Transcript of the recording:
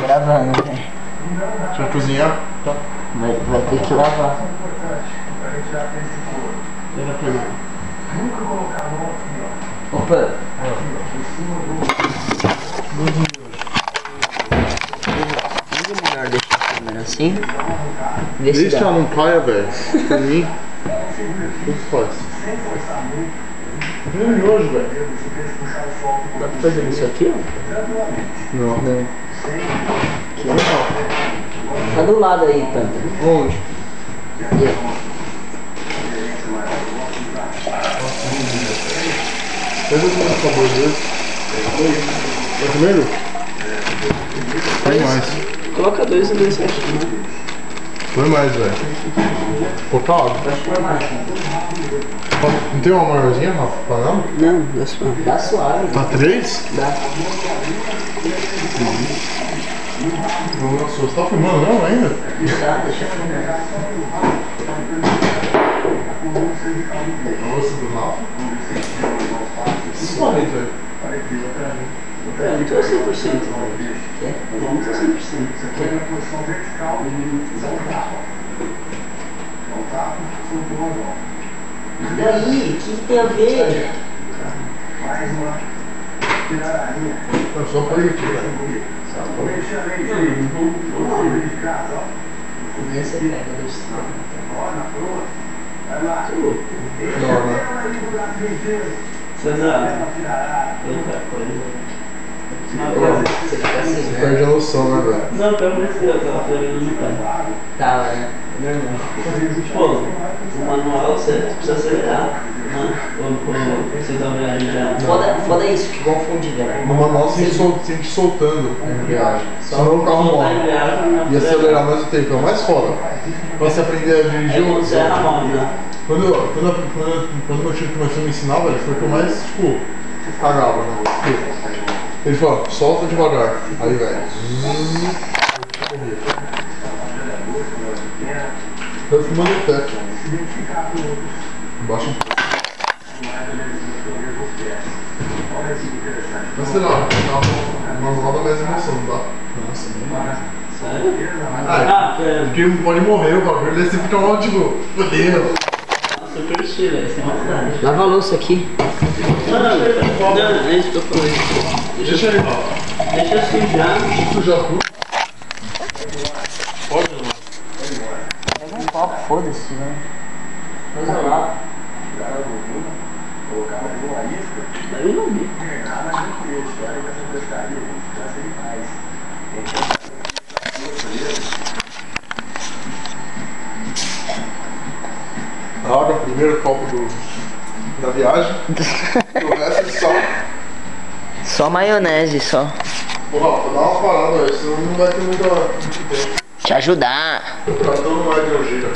Gravando, velho. Você vai cozinhar? Tá. Vai ter que lavar. Opa! É melhor deixar a câmera assim? Vê se Deixa dá. ela não caia, velho. Por mim, tudo faz. Tem miojo, velho. Dá pra fazer isso aqui, ó? Não. Não. Aqui não. Tá do lado aí, Panta. Onde? Pega o meu sabor dele. Vai primeiro? Põe mais. Coloca dois e dois certinho. Põe mais, velho. Pouca água. Não tem uma maiorzinha, Rafa? Pra não? Não, dá suave. Dá suave. Tá 3? Dá. Nossa, você tá filmando não ainda? Tá, deixa eu filmar. Nossa, do Rafa? Isso é velho. Eu não tô 100%, velho. Quer? Eu não tô 100%. Quer? E daí? O que tem a ver? Eu só parei aqui, velho. Essa é pega do estado. Não, né? Sandra, outra coisa. Você fica assim, né? Perde a noção, né, velho? Não, permaneceu, eu tava pegando no pé. Tá, né? Normal. Pô, o manual você precisa acelerar. Você tá vendo já. Foda isso, que confunde, velho. No manual você sente soltando a embreagem. Senão o carro morre. E acelerar mais o tempo, é o mais foda. Pra você aprender a dirigir o. Você é na mão, né? Quando meu tio começou a me ensinar, velho, foi o que eu mais, tipo, cagava, né? Ele falou, solta devagar. Aí, velho. Eu filmando o teto. Baixa um pouco. Mas sei lá, uma roda mais emoção, não dá? Nossa, nem mais. Sério? Ah, porque pode morrer o bagulho, daí você fica mal, tipo, fodendo. Super estilo, esse é uma cidade. Lava a louça aqui. Não, é isso que eu falei. Deixa ele lá. Deixa sujar. Deixa sujar tudo. Pode não. Pega um copo, foda-se, né? Coisa lá. Eu não vi. Água, primeiro copo da viagem. O resto é só. Só maionese, só. Porra, dá uma parada, velho, senão não vai ter muito tempo. Te ajudar. Pra todo mundo de algeira.